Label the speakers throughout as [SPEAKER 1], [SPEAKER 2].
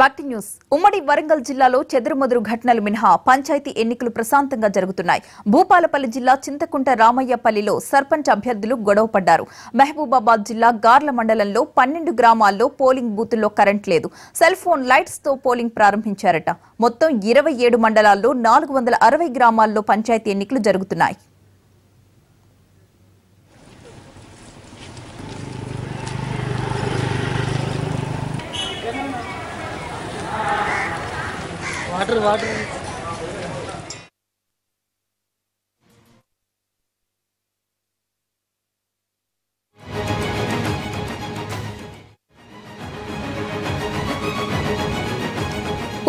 [SPEAKER 1] భక్తి న్యూస్ ఉమ్మడి వరంగల్ జిల్లాలో చెదురుమదురు ఘటనలు మినహా పంచాయతీ ఎన్నికలు ప్రశాంతంగా జరుగుతున్నాయి. భూపాలపల్లి జిల్లా చింతకుంట రామయ్యపల్లిలో సర్పంచ్ అభ్యర్థులు గొడవపడ్డారు. మహబూబాబాద్ జిల్లా గార్ల మండలంలో 12 గ్రామాల్లో పోలింగ్ బూతుల్లో కరెంట్ లేదు. సెల్ ఫోన్ లైట్స్ తో పోలింగ్ ప్రారంభించారట. మొత్తం 27 మండలాల్లో 460 గ్రామాల్లో పంచాయతీ ఎన్నికలు జరుగుతున్నాయి.
[SPEAKER 2] వాటర్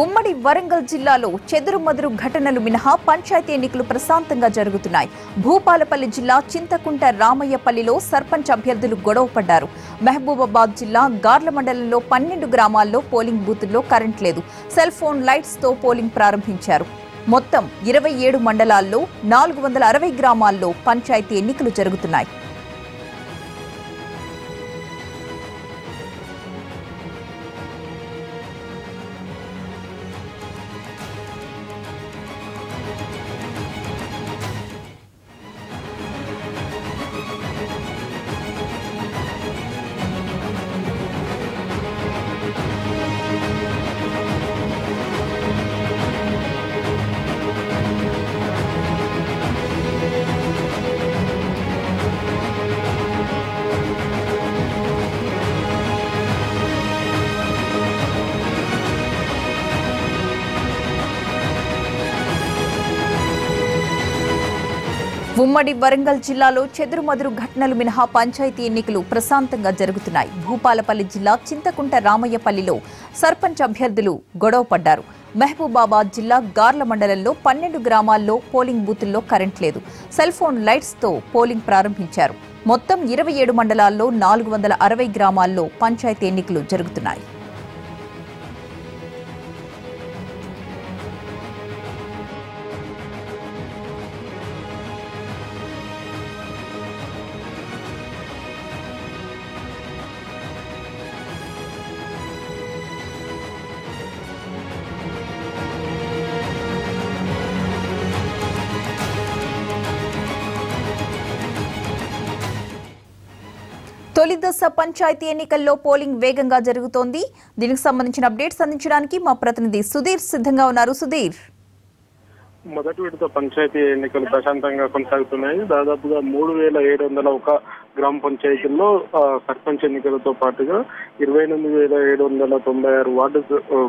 [SPEAKER 1] ఉమ్మడి వరంగల్ జిల్లాలో చెదురుమదురు ఘటనలు మినహా పంచాయతీ ఎన్నికలు ప్రశాంతంగా జరుగుతున్నాయి. భూపాలపల్లి జిల్లా చింతకుంట రామయ్యపల్లిలో సర్పంచ్ అభ్యర్థులు గొడవపడ్డారు. మహబూబాబాద్ జిల్లా గార్ల మండలంలో 12 గ్రామాల్లో పోలింగ్ బూతుల్లో కరెంట్ లేదు. సెల్ ఫోన్ లైట్స్ తో పోలింగ్ ప్రారంభించారు. మొత్తం 27 మండలాల్లో 460 గ్రామాల్లో పంచాయతీ ఎన్నికలు జరుగుతున్నాయి. ఉమ్మడి వరంగల్ జిల్లాలో చెదురుమదురు ఘటనలు మినహా పంచాయతీ ఎన్నికలు ప్రశాంతంగా జరుగుతున్నాయి. భూపాలపల్లి జిల్లా చింతకుంట రామయ్యపల్లిలో సర్పంచ్ అభ్యర్థులు గొడవపడ్డారు. మహబూబాబాద్ జిల్లా గార్ల మండలంలో 12 గ్రామాల్లో పోలింగ్ బూతుల్లో కరెంట్ లేదు. సెల్ ఫోన్ లైట్స్ తో పోలింగ్ ప్రారంభించారు. మొత్తం 27 మండలాల్లో 460 గ్రామాల్లో పంచాయతీ ఎన్నికలు జరుగుతున్నాయి. తొలి దశ పంచాయతీ ఎన్నికల్లో పోలింగ్ వేగంగా జరుగుతోంది. దీనికి సంబంధించిన అప్డేట్స్ అందించడానికి మా ప్రతినిధి సుధీర్ సిద్ధంగా ఉన్నారు. సుధీర్,
[SPEAKER 3] మొదటి విడత పంచాయతీ ఎన్నికలు ప్రశాంతంగా కొనసాగుతున్నాయి. దాదాపుగా 3701 గ్రామ పంచాయతీల్లో సర్పంచ్ ఎన్నికలతో పాటుగా 28796 వార్డు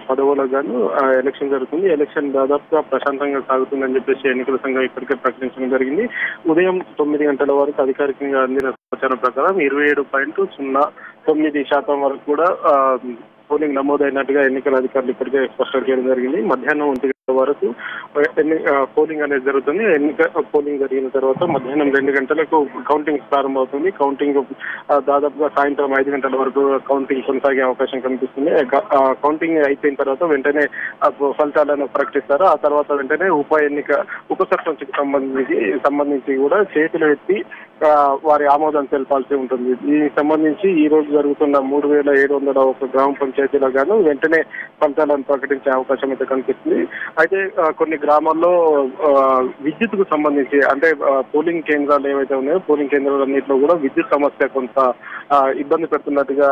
[SPEAKER 3] పదవులకు గాను ఎలక్షన్ జరుగుతుంది. ఎలక్షన్ దాదాపుగా ప్రశాంతంగా సాగుతుందని చెప్పేసి ఎన్నికల సంఘం ఇప్పటికే ప్రకటించడం జరిగింది. ఉదయం 9 గంటల వరకు అధికారికంగా అందిన సమాచారం ప్రకారం 27.09% వరకు కూడా పోలింగ్ నమోదైనట్టుగా ఎన్నికల అధికారులు ఇప్పటికే స్పష్టం చేయడం జరిగింది. మధ్యాహ్నం 1 గంటల వరకు పోలింగ్ అనేది జరుగుతుంది. పోలింగ్ జరిగిన తర్వాత మధ్యాహ్నం 2 గంటలకు కౌంటింగ్ ప్రారంభమవుతుంది. కౌంటింగ్ దాదాపుగా సాయంత్రం 5 గంటల వరకు కౌంటింగ్ కొనసాగే అవకాశం కనిపిస్తుంది. కౌంటింగ్ అయిపోయిన తర్వాత వెంటనే ఫలితాలను ప్రకటిస్తారు. ఆ తర్వాత వెంటనే ఉప సర్పంచ్ కి సంబంధించి కూడా చేతులు ఎత్తి వారి ఆమోదం తెలపాల్సి ఉంటుంది. దీనికి సంబంధించి ఈ రోజు జరుగుతున్న 3701 గ్రామ పంచాయతీలో గాను వెంటనే ఫలితాలను ప్రకటించే అవకాశం అయితే కనిపిస్తుంది. అయితే కొన్ని గ్రామాల్లో విద్యుత్ కు సంబంధించి అంటే పోలింగ్ కేంద్రాలు ఏవైతే ఉన్నాయో పోలింగ్ కేంద్రాలన్నింటిలో కూడా విద్యుత్ సమస్య కొంత ఇబ్బంది పెడుతున్నట్టుగా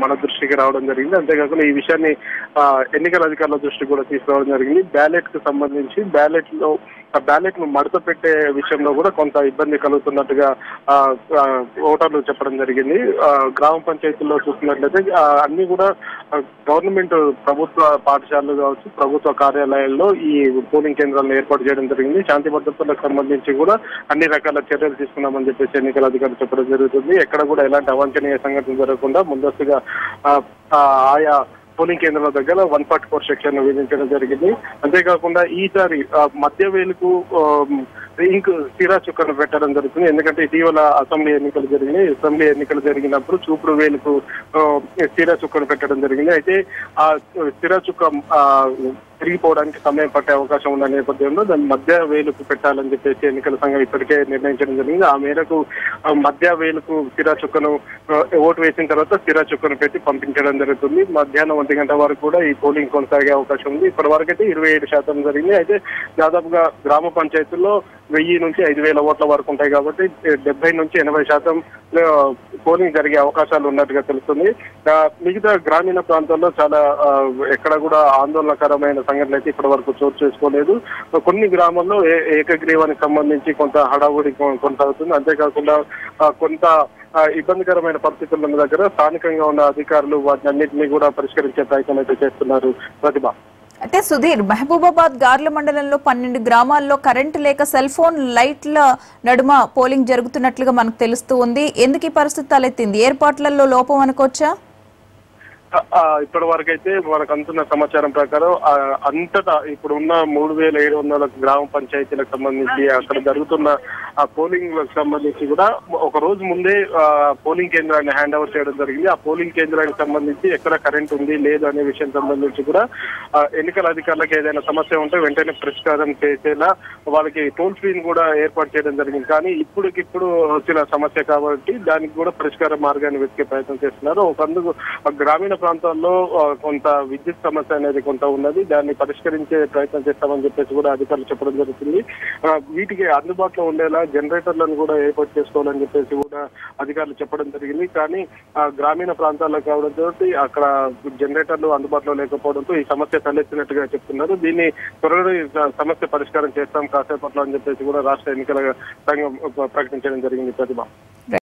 [SPEAKER 3] మన దృష్టికి రావడం జరిగింది. అంతేకాకుండా ఈ విషయాన్ని ఎన్నికల అధికారుల దృష్టికి కూడా తీసుకురావడం జరిగింది. బ్యాలెట్ కు సంబంధించి బ్యాలెట్ ను మడత పెట్టే విషయంలో కూడా కొంత ఇబ్బంది కలుగుతున్నట్టుగా ఓటర్లు చెప్పడం జరిగింది. గ్రామ పంచాయతీల్లో చూస్తున్నట్లయితే అన్ని కూడా గవర్నమెంట్ ప్రభుత్వ పాఠశాలలు కావచ్చు, ప్రభుత్వ కార్యాలయాల్లో ఈ పోలింగ్ కేంద్రాలను ఏర్పాటు చేయడం జరిగింది. శాంతి భద్రతలకు సంబంధించి కూడా అన్ని రకాల చర్యలు తీసుకున్నామని చెప్పేసి ఎన్నికల అధికారులు చెప్పడం జరుగుతుంది. ఎక్కడ కూడా ఎలాంటి అవాంఛనీయ సంఘటనలు జరగకుండా ముందస్తుగా ఆయా పోలింగ్ కేంద్రాల దగ్గర 144 సెక్షన్ విధించడం జరిగింది. అంతేకాకుండా ఈసారి మధ్య వేలుకు ఇంక్ సిరా చుక్కను పెట్టడం జరుగుతుంది. ఎందుకంటే ఇటీవల అసెంబ్లీ ఎన్నికలు జరిగినాయి. అసెంబ్లీ ఎన్నికలు జరిగినప్పుడు చూపుడు వేలుకు సిరా చుక్కను పెట్టడం జరిగింది. అయితే ఆ సిరా చుక్క తిరిగిపోవడానికి సమయం పట్టే అవకాశం ఉన్న నేపథ్యంలో దాన్ని మధ్య వేలుకు పెట్టాలని చెప్పేసి ఎన్నికల సంఘం ఇప్పటికే నిర్ణయించడం జరిగింది. ఆ మేరకు మధ్య వేలుకు సిరా చుక్కను ఓటు వేసిన తర్వాత సిరా చుక్కను పెట్టి పంపించడం జరుగుతుంది. మధ్యాహ్నం 1 గంట వరకు కూడా ఈ పోలింగ్ కొనసాగే అవకాశం ఉంది. ఇప్పటి వరకు అయితే 27% జరిగింది. అయితే దాదాపుగా గ్రామ పంచాయతీల్లో 1000 నుంచి 5000 ఓట్ల వరకు ఉంటాయి కాబట్టి 70 నుంచి 80% పోలింగ్ జరిగే అవకాశాలు ఉన్నట్టుగా తెలుస్తుంది. మిగతా గ్రామీణ ప్రాంతాల్లో చాలా ఎక్కడ కూడా ఆందోళనకరమైన సంఘటనలు అయితే ఇప్పటి వరకు చోటు చేసుకోలేదు. కొన్ని గ్రామాల్లో ఏకగ్రీవానికి సంబంధించి కొంత హడావుడి కొనసాగుతుంది. అంతేకాకుండా కొంత ఇబ్బందికరమైన పరిస్థితుల దగ్గర స్థానికంగా ఉన్న అధికారులు వాటిని అన్నింటినీ కూడా పరిష్కరించే ప్రయత్నం అయితే చేస్తున్నారు. ప్రతిభ.
[SPEAKER 1] అయితే సుధీర్, మహబూబాబాద్ గార్ల మండలంలో 12 గ్రామాల్లో కరెంటు లేక సెల్ ఫోన్ లైట్ల నడుమ పోలింగ్ జరుగుతున్నట్లుగా మనకు తెలుస్తూ ఉంది. ఎందుకు ఈ పరిస్థితి తలెత్తింది? ఏర్పాట్లలో లోపం అనుకోవచ్చా?
[SPEAKER 3] ఇప్పటి వరకు అయితే మనకు అందుతున్న సమాచారం ప్రకారం అంతటా ఇప్పుడు ఉన్న 3700 గ్రామ పంచాయతీలకు సంబంధించి అక్కడ జరుగుతున్న ఆ పోలింగ్ సంబంధించి కూడా ఒక రోజు ముందే పోలింగ్ కేంద్రాన్ని హ్యాండ్ ఓవర్ చేయడం జరిగింది. ఆ పోలింగ్ కేంద్రానికి సంబంధించి ఎక్కడ కరెంట్ ఉంది లేదు అనే విషయం సంబంధించి కూడా ఎన్నికల అధికారులకు ఏదైనా సమస్య ఉంటే వెంటనే పరిష్కారం చేసేలా వాళ్ళకి టోల్ ఫ్రీని కూడా ఏర్పాటు చేయడం జరిగింది. కానీ ఇప్పుడికిప్పుడు వచ్చిన సమస్య కాబట్టి దానికి కూడా పరిష్కార మార్గాన్ని వెతికే ప్రయత్నం చేస్తున్నారు. ఒకందుకు గ్రామీణ ప్రాంతాల్లో కొంత విద్యుత్ సమస్య అనేది కొంత ఉన్నది. దాన్ని పరిష్కరించే ప్రయత్నం చేస్తామని చెప్పేసి కూడా అధికారులు చెప్పడం జరుగుతుంది. వీటికి అందుబాటులో ఉండేలా జనరేటర్లను కూడా ఏర్పాటు చేసుకోవాలని చెప్పేసి కూడా అధికారులు చెప్పడం జరిగింది. కానీ గ్రామీణ ప్రాంతాల్లో కావడంతో అక్కడ జనరేటర్లు అందుబాటులో లేకపోవడంతో ఈ సమస్య తలెత్తినట్టుగా చెప్తున్నారు. దీన్ని త్వరలో సమస్య పరిష్కారం చేస్తాం కాసేపట్లో అని చెప్పేసి కూడా రాష్ట్ర ఎన్నికల సంఘం ప్రకటించడం జరిగింది. ప్రతిభ.